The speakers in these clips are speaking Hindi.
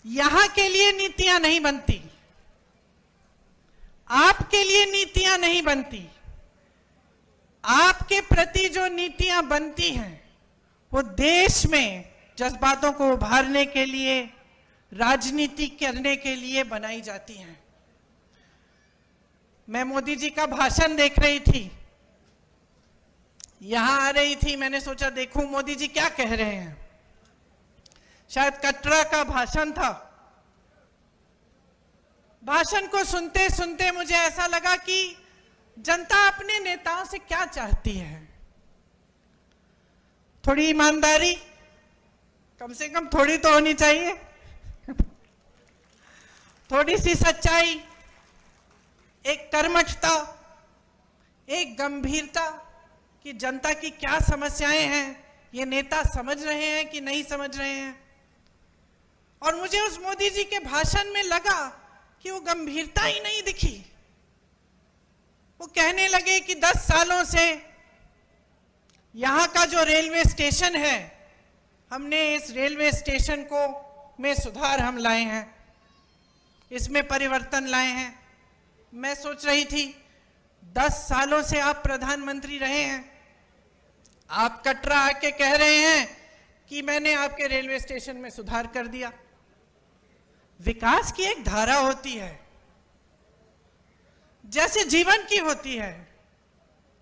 यहां के लिए नीतियां नहीं बनती, आपके लिए नीतियां नहीं बनती। आपके प्रति जो नीतियां बनती हैं वो देश में जज्बातों को उभारने के लिए, राजनीति करने के लिए बनाई जाती हैं। मैं मोदी जी का भाषण देख रही थी, यहां आ रही थी, मैंने सोचा देखूं मोदी जी क्या कह रहे हैं। शायद कटरा का भाषण था। भाषण को सुनते सुनते मुझे ऐसा लगा कि जनता अपने नेताओं से क्या चाहती है। थोड़ी ईमानदारी, कम से कम थोड़ी तो होनी चाहिए, थोड़ी सी सच्चाई, एक कर्मठता, एक गंभीरता कि जनता की क्या समस्याएं हैं, ये नेता समझ रहे हैं कि नहीं समझ रहे हैं। और मुझे उस मोदी जी के भाषण में लगा कि वो गंभीरता ही नहीं दिखी। वो कहने लगे कि 10 सालों से यहां का जो रेलवे स्टेशन है, हमने इस रेलवे स्टेशन को में सुधार हम लाए हैं, इसमें परिवर्तन लाए हैं। मैं सोच रही थी 10 सालों से आप प्रधानमंत्री रहे हैं, आप कटरा आके कह रहे हैं कि मैंने आपके रेलवे स्टेशन में सुधार कर दिया। विकास की एक धारा होती है, जैसे जीवन की होती है।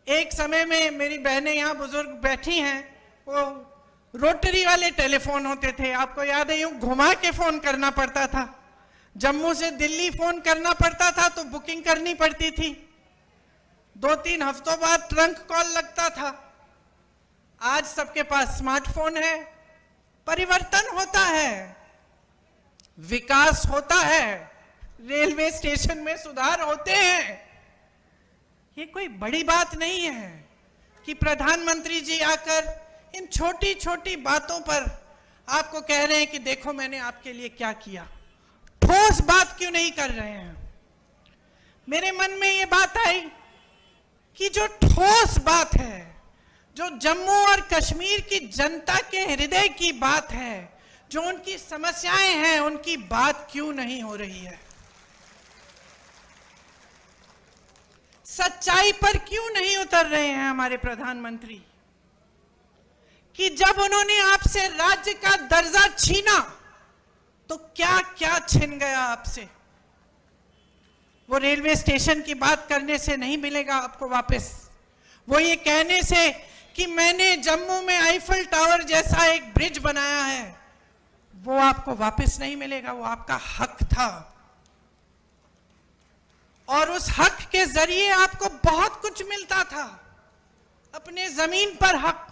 एक समय में मेरी बहनें यहां बुजुर्ग बैठी हैं, वो रोटरी वाले टेलीफोन होते थे, आपको याद है, यूं घुमा के फोन करना पड़ता था। जम्मू से दिल्ली फोन करना पड़ता था तो बुकिंग करनी पड़ती थी, 2-3 हफ्तों बाद ट्रंक कॉल लगता था। आज सबके पास स्मार्टफोन है। परिवर्तन होता है, विकास होता है, रेलवे स्टेशन में सुधार होते हैं। ये कोई बड़ी बात नहीं है कि प्रधानमंत्री जी आकर इन छोटी छोटी बातों पर आपको कह रहे हैं कि देखो मैंने आपके लिए क्या किया। ठोस बात क्यों नहीं कर रहे हैं? मेरे मन में ये बात आई कि जो ठोस बात है, जो जम्मू और कश्मीर की जनता के हृदय की बात है, जो उनकी समस्याएं हैं, उनकी बात क्यों नहीं हो रही है? सच्चाई पर क्यों नहीं उतर रहे हैं हमारे प्रधानमंत्री? कि जब उन्होंने आपसे राज्य का दर्जा छीना तो क्या क्या छिन गया आपसे। वो रेलवे स्टेशन की बात करने से नहीं मिलेगा आपको वापस। वो ये कहने से कि मैंने जम्मू में आईफल टावर जैसा एक ब्रिज बनाया है, वो आपको वापस नहीं मिलेगा। वो आपका हक था और उस हक के जरिए आपको बहुत कुछ मिलता था। अपने जमीन पर हक,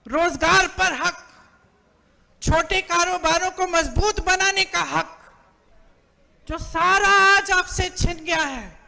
रोजगार पर हक, छोटे कारोबारों को मजबूत बनाने का हक, जो सारा आज आपसे छिन गया है।